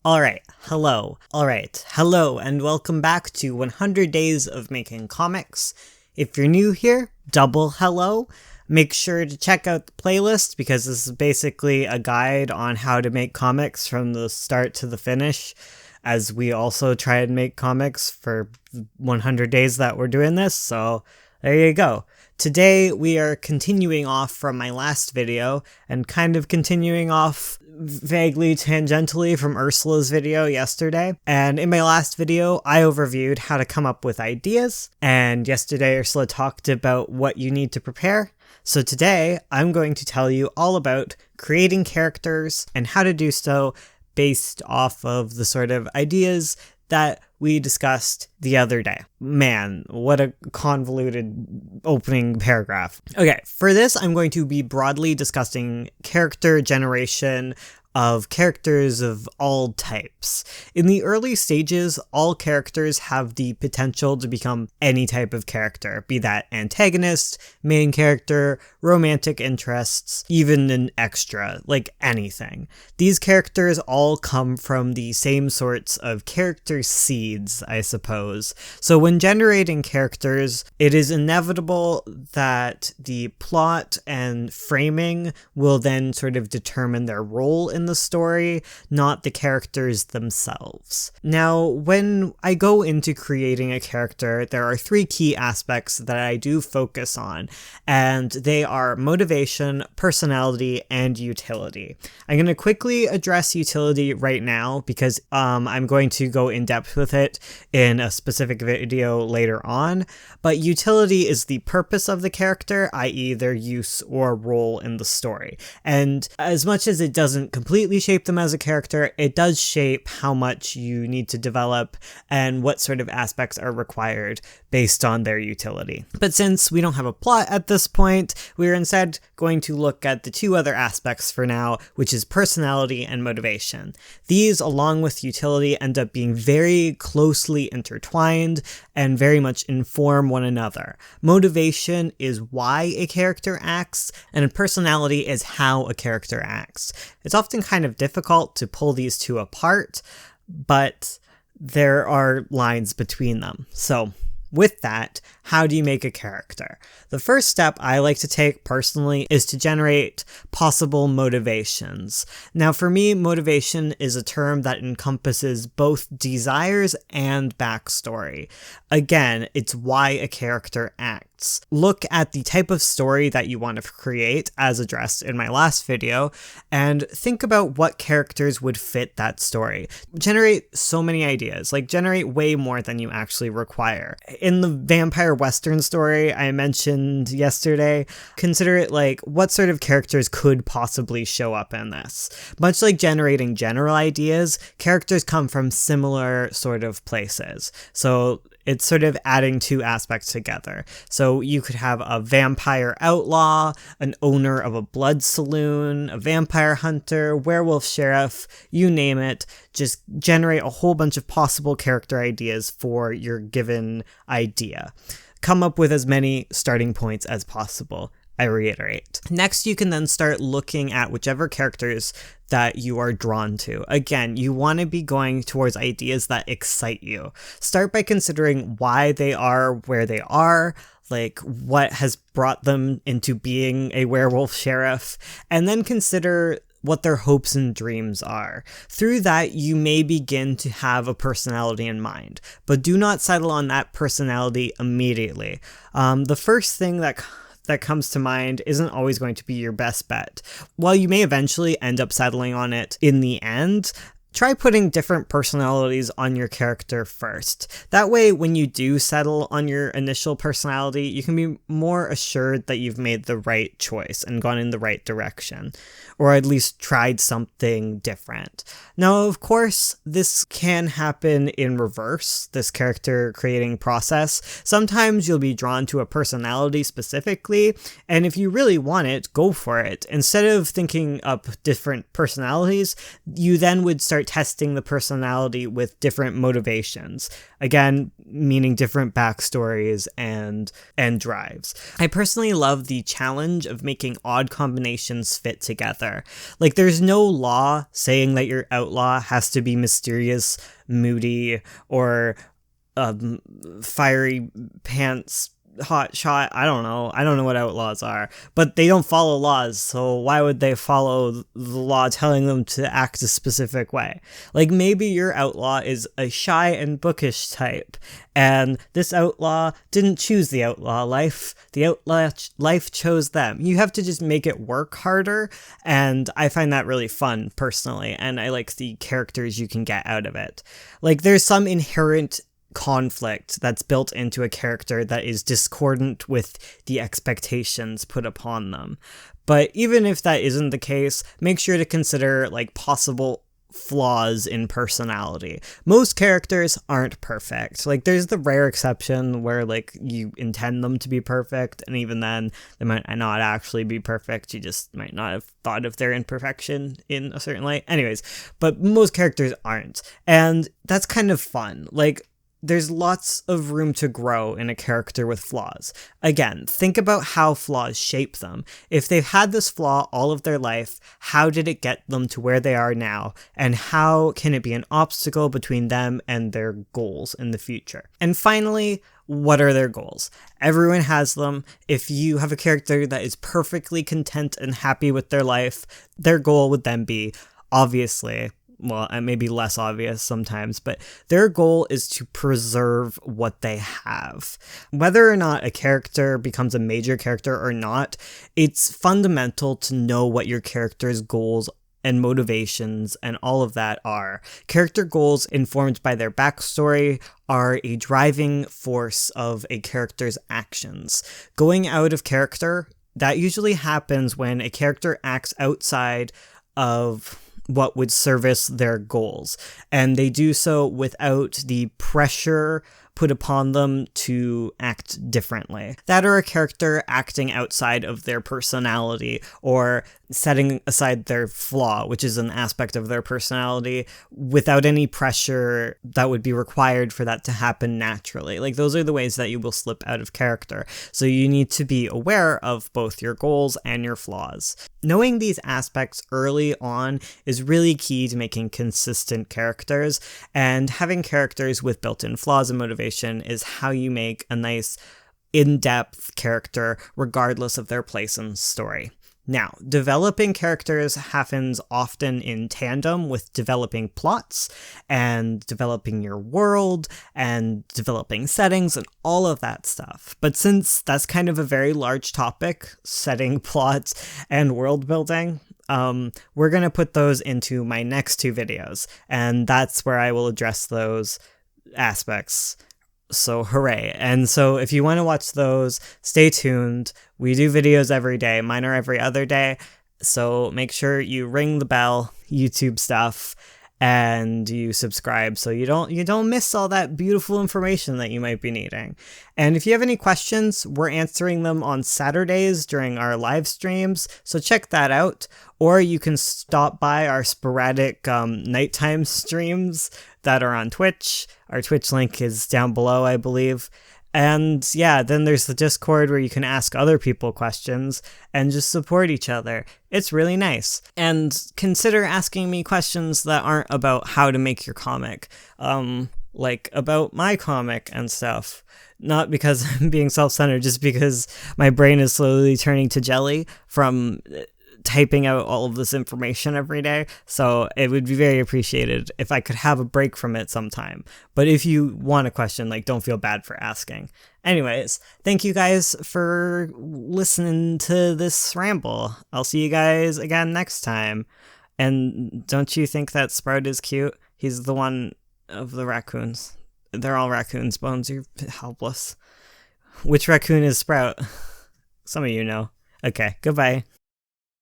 Hello, and welcome back to 100 Days of Making Comics. If you're new here, double hello. Make sure to check out the playlist because this is basically a guide on how to make comics from the start to the finish, as we also try and make comics for 100 days that we're doing this, so there you go. Today we are continuing off from my last video and kind of continuing off vaguely tangentially from Ursula's video yesterday. And in my last video, I overviewed how to come up with ideas. And yesterday Ursula talked about what you need to prepare. So today I'm going to tell you all about creating characters and how to do so based off of the sort of ideas that we discussed the other day. Man, what a convoluted opening paragraph. Okay, for this, I'm going to be broadly discussing character generation of characters of all types. In the early stages, all characters have the potential to become any type of character, be that antagonist, main character, romantic interests, even an extra, like anything. These characters all come from the same sorts of character seeds, I suppose. So when generating characters, it is inevitable that the plot and framing will then sort of determine their role in the story, not the characters themselves. Now, when I go into creating a character, there are three key aspects that I do focus on, and they are motivation, personality, and utility. I'm going to quickly address utility right now because I'm going to go in depth with it in a specific video later on, but utility is the purpose of the character, i.e. their use or role in the story. And as much as it doesn't completely shape them as a character, it does shape how much you need to develop and what sort of aspects are required based on their utility. But since we don't have a plot at this point, we're instead going to look at the two other aspects for now, which is personality and motivation. These, along with utility, end up being very closely intertwined and very much inform one another. Motivation is why a character acts, and personality is how a character acts. It's often kind of difficult to pull these two apart, but there are lines between them. So with that, how do you make a character? The first step I like to take personally is to generate possible motivations. Now for me, motivation is a term that encompasses both desires and backstory. Again, it's why a character acts. Look at the type of story that you want to create, as addressed in my last video, and think about what characters would fit that story. Generate so many ideas, like generate way more than you actually require. In the vampire western story I mentioned yesterday, consider it like what sort of characters could possibly show up in this. Much like generating general ideas, characters come from similar sort of places. So it's sort of adding two aspects together. So you could have a vampire outlaw, an owner of a blood saloon, a vampire hunter, werewolf sheriff, you name it. Just generate a whole bunch of possible character ideas for your given idea. Come up with as many starting points as possible. I reiterate. Next, you can then start looking at whichever characters that you are drawn to. Again, you want to be going towards ideas that excite you. Start by considering why they are where they are, like what has brought them into being a werewolf sheriff, and then consider what their hopes and dreams are. Through that, you may begin to have a personality in mind, but do not settle on that personality immediately. The first thing that comes to mind isn't always going to be your best bet. While you may eventually end up settling on it in the end, try putting different personalities on your character first. That way, when you do settle on your initial personality, you can be more assured that you've made the right choice and gone in the right direction, or at least tried something different. Now, of course, this can happen in reverse, this character creating process. Sometimes you'll be drawn to a personality specifically, and if you really want it, go for it. Instead of thinking up different personalities, you then would start testing the personality with different motivations. Again, meaning different backstories and drives. I personally love the challenge of making odd combinations fit together. Like, there's no law saying that your outlaw has to be mysterious, moody, or fiery pants hot shot. I don't know what outlaws are, but they don't follow laws, so why would they follow the law telling them to act a specific way? Like, maybe your outlaw is a shy and bookish type, and this outlaw didn't choose the outlaw life. The outlaw life chose them. You have to just make it work harder, and I find that really fun personally, and I like the characters you can get out of it. Like, there's some inherent conflict that's built into a character that is discordant with the expectations put upon them. But even if that isn't the case, make sure to consider like possible flaws in personality. Most characters aren't perfect. Like, there's the rare exception where like you intend them to be perfect, and even then they might not actually be perfect. You just might not have thought of their imperfection in a certain light. Anyways, but most characters aren't, and that's kind of fun. Like, there's lots of room to grow in a character with flaws. Again, think about how flaws shape them. If they've had this flaw all of their life, how did it get them to where they are now? And how can it be an obstacle between them and their goals in the future? And finally, what are their goals? Everyone has them. If you have a character that is perfectly content and happy with their life, their goal would then be, obviously, well, it may be less obvious sometimes, but their goal is to preserve what they have. Whether or not a character becomes a major character or not, it's fundamental to know what your character's goals and motivations and all of that are. Character goals informed by their backstory are a driving force of a character's actions. Going out of character, that usually happens when a character acts outside of what would service their goals, and they do so without the pressure put upon them to act differently. That or a character acting outside of their personality, or setting aside their flaw, which is an aspect of their personality, without any pressure that would be required for that to happen naturally. Like, those are the ways that you will slip out of character. So you need to be aware of both your goals and your flaws. Knowing these aspects early on is really key to making consistent characters, and having characters with built-in flaws and motivation is how you make a nice, in-depth character regardless of their place in the story. Now, developing characters happens often in tandem with developing plots and developing your world and developing settings and all of that stuff. But since that's kind of a very large topic, setting plots and world building, we're going to put those into my next two videos, and that's where I will address those aspects. So hooray. And so if you want to watch those, stay tuned. We do videos every day. Mine are every other day. So make sure you ring the bell, YouTube stuff, and you subscribe so you don't miss all that beautiful information that you might be needing. And if you have any questions, we're answering them on Saturdays during our live streams, so check that out. Or you can stop by our sporadic nighttime streams that are on Twitch. Our Twitch link is down below, I believe. And yeah, then there's the Discord where you can ask other people questions and just support each other. It's really nice. And consider asking me questions that aren't about how to make your comic, like about my comic and stuff. Not because I'm being self-centered, just because my brain is slowly turning to jelly from typing out all of this information every day, so it would be very appreciated if I could have a break from it sometime. But if you want a question, like, don't feel bad for asking. Anyways, thank you guys for listening to this ramble. I'll see you guys again next time. And don't you think that Sprout is cute? He's the one of the raccoons. They're all raccoons. Bones, you're helpless. Which raccoon is Sprout? Some of you know. Okay, goodbye.